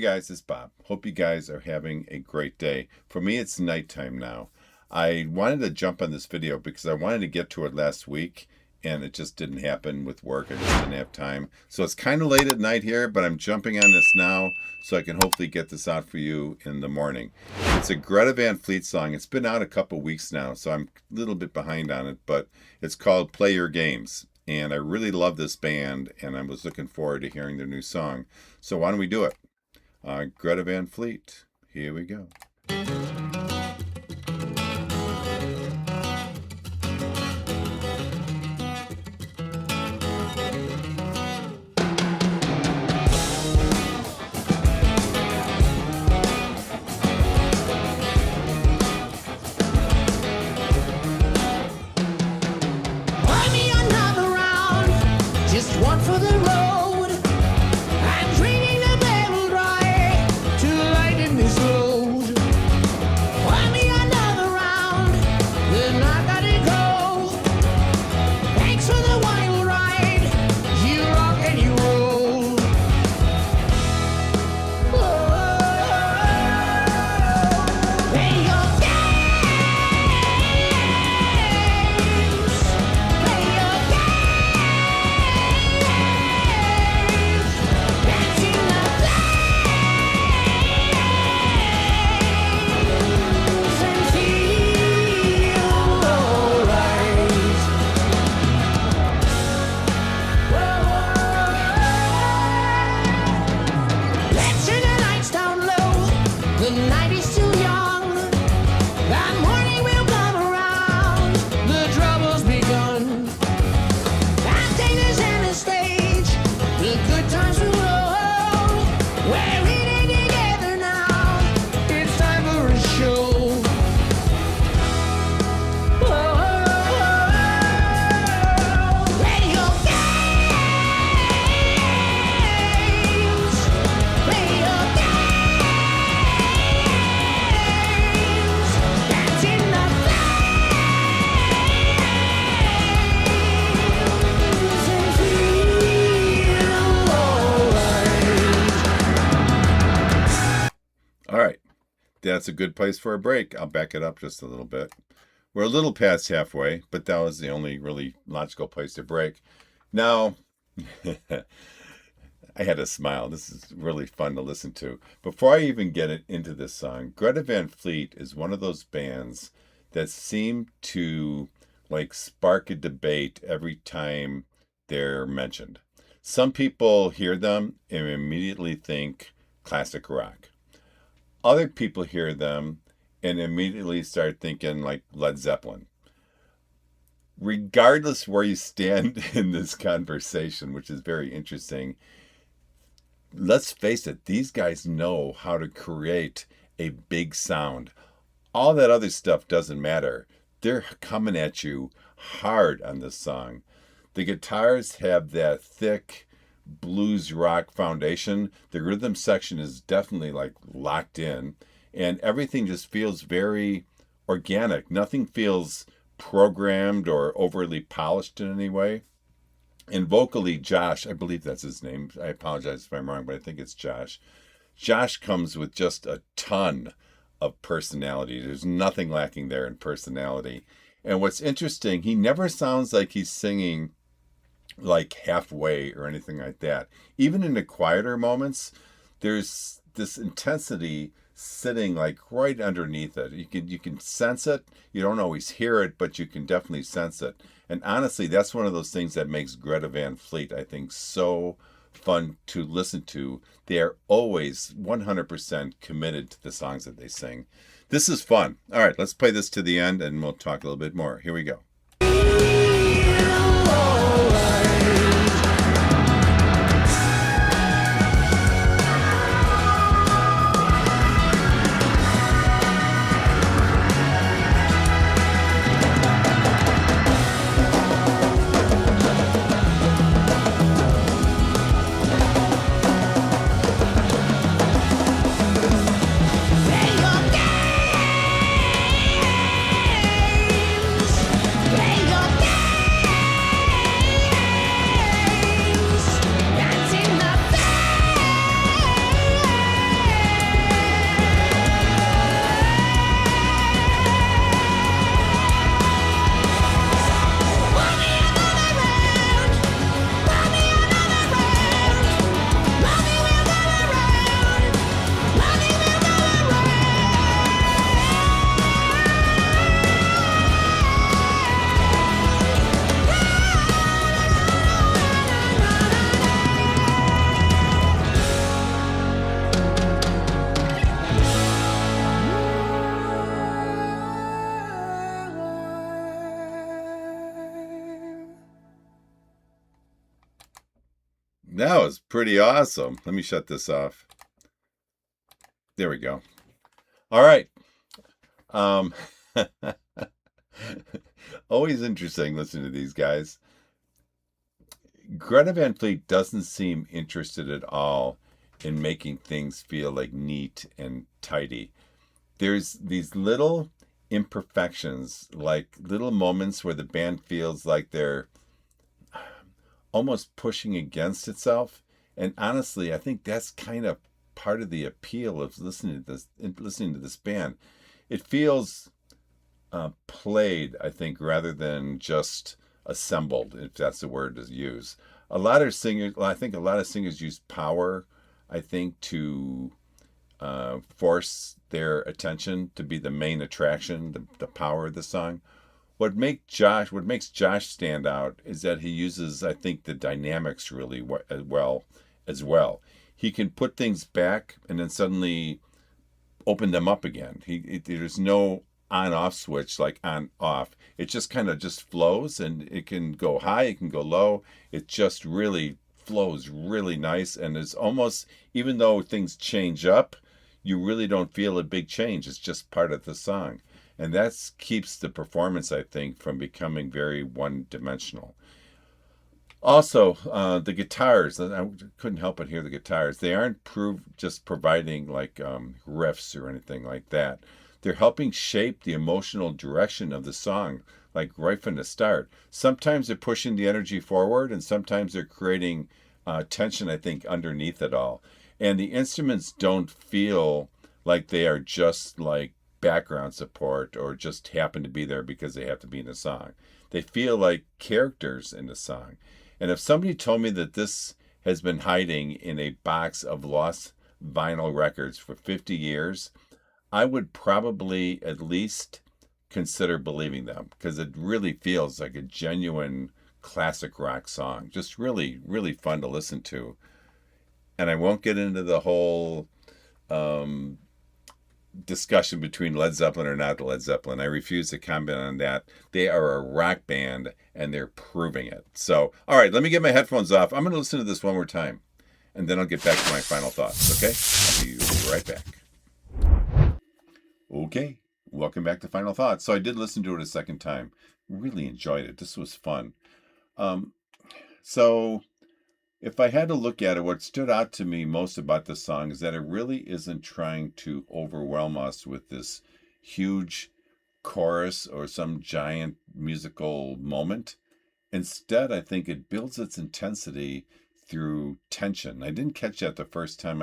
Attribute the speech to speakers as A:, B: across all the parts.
A: guys, it's Bob. Hope you guys are having a great day. For me, it's nighttime now. I wanted to jump on this video because I wanted to get to it last week, and it just didn't happen with work. I just didn't have time. So it's kind of late at night here, but I'm jumping on this now so I can hopefully get this out for you in the morning. It's a Greta Van Fleet song. It's been out a couple weeks now, so I'm a little bit behind on it, but it's called Play Your Games. And I really love this band, and I was looking forward to hearing their new song. So why don't we do it? Greta Van Fleet. Here we go.
B: One for the road. I'm treating the devil dry to lighten this load. Find me another round, then I gotta go. Thanks for the wild ride, you rock and you roll. Play your games, play your the night is still young. That morning will come around. The trouble's begun. Actors and the stage. The good times will roll. We're in it together now. It's time for a show. Play your games. Play your
A: All right, that's a good place for a break. I'll back it up just a little bit. We're a little past halfway, but that was the only really logical place to break. Now, I had a smile. This is really fun to listen to. Before I even get into this song, Greta Van Fleet is one of those bands that seem to spark a debate every time they're mentioned. Some people hear them and immediately think classic rock. Other people hear them and immediately start thinking like Led Zeppelin. Regardless where you stand in this conversation, which is very interesting, let's face it, these guys know how to create a big sound. All that other stuff doesn't matter. They're coming at you hard on this song. The guitars have that thick blues rock foundation. The rhythm section is definitely locked in, and everything just feels very organic. Nothing feels programmed or overly polished in any way. And vocally, Josh, I believe that's his name. I apologize if I'm wrong, but I think it's Josh. Josh comes with just a ton of personality. There's nothing lacking there in personality. And what's interesting, he never sounds like he's singing halfway or anything like that. Even in the quieter moments, there's this intensity sitting right underneath it. You can sense it. You don't always hear it, but you can definitely sense it. And honestly, that's one of those things that makes Greta Van Fleet, I think, so fun to listen to. They are always 100% committed to the songs that they sing. This is fun. All right, let's play this to the end and we'll talk a little bit more. Here we go.
B: Play your games.
A: That was pretty awesome. Let me shut this off. There we go. All right. Um, always interesting listening to these guys. Greta Van Fleet doesn't seem interested at all in making things feel like neat and tidy. There's these little imperfections, like little moments where the band feels like they're almost pushing against itself. And honestly, I think that's kind of part of the appeal of listening to this band. It feels played, I think, rather than just assembled, if that's the word to use. A lot of singers, well, I think a lot of singers use power, I think, to force their attention to be the main attraction, the power of the song. What makes Josh stand out is that he uses, I think, the dynamics really well as well. He can put things back and then suddenly open them up again. There's no on off switch like on off. It just kind of just flows, and it can go high, it can go low. It just really flows really nice, and it's almost, even though things change up, you really don't feel a big change. It's just part of the song. And that keeps the performance, I think, from becoming very one dimensional. Also, the guitars, I couldn't help but hear the guitars. They aren't just providing like riffs or anything like that. They're helping shape the emotional direction of the song, like right from the start. Sometimes they're pushing the energy forward, and sometimes they're creating tension, I think, underneath it all. And the instruments don't feel like they are just like background support or just happen to be there because they have to be in the song. They feel like characters in the song. And if somebody told me that this has been hiding in a box of lost vinyl records for 50 years, I would probably at least consider believing them, because it really feels like a genuine classic rock song. Just really, really fun to listen to. And I won't get into the whole discussion between Led Zeppelin or not Led Zeppelin. I refuse to comment on that. They are a rock band, and they're proving it. So, all right, let me get my headphones off. I'm going to listen to this one more time, and then I'll get back to my final thoughts, okay? I'll be right back. Okay, welcome back to Final Thoughts. So I did listen to it a second time. Really enjoyed it. This was fun. So if I had to look at it, what stood out to me most about the song is that it really isn't trying to overwhelm us with this huge chorus or some giant musical moment. Instead, I think it builds its intensity through tension. I didn't catch that the first time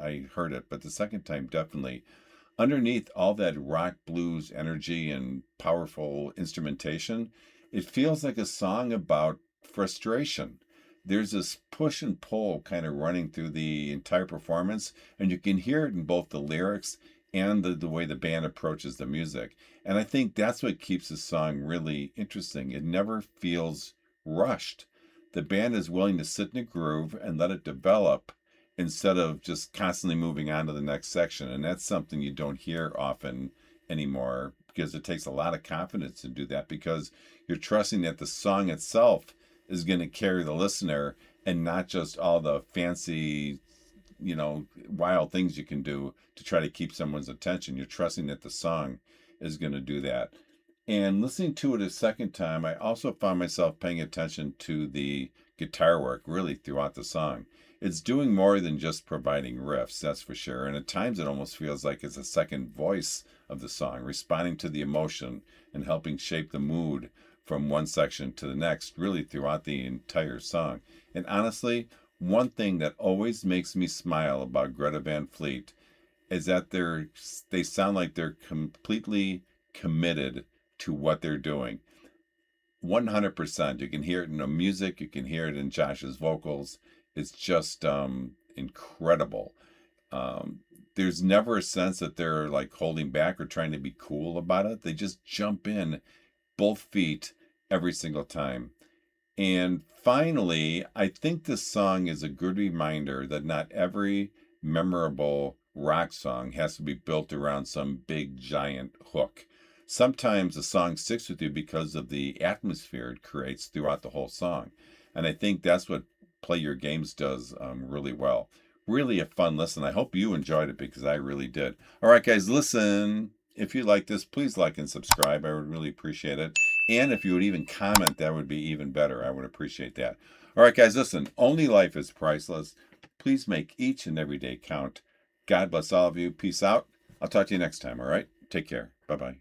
A: I heard it, but the second time, definitely. Underneath all that rock blues energy and powerful instrumentation, it feels like a song about frustration. There's this push and pull kind of running through the entire performance, and you can hear it in both the lyrics and the way the band approaches the music. And I think that's what keeps the song really interesting. It never feels rushed. The band is willing to sit in a groove and let it develop instead of just constantly moving on to the next section. And that's something you don't hear often anymore, because it takes a lot of confidence to do that, because you're trusting that the song itself is going to carry the listener, and not just all the fancy, wild things you can do to try to keep someone's attention. You're trusting that the song is going to do that. And listening to it a second time, I also found myself paying attention to the guitar work really throughout the song. It's doing more than just providing riffs, that's for sure. And at times it almost feels like it's a second voice of the song, responding to the emotion and helping shape the mood from one section to the next, really throughout the entire song. And honestly, one thing that always makes me smile about Greta Van Fleet is that they sound like they're completely committed to what they're doing. 100%. You can hear it in the music, you can hear it in Josh's vocals. It's just incredible. There's never a sense that they're like holding back or trying to be cool about it. They just jump in both feet every single time. And finally, I think this song is a good reminder that not every memorable rock song has to be built around some big giant hook. Sometimes a song sticks with you because of the atmosphere it creates throughout the whole song. And I think that's what play your games does really well. Really a fun listen. I hope you enjoyed it because I really did. All right, guys, listen. If you like this, please like and subscribe. I would really appreciate it. And if you would even comment, that would be even better. I would appreciate that. All right, guys, listen. Only life is priceless. Please make each and every day count. God bless all of you. Peace out. I'll talk to you next time, all right? Take care. Bye-bye.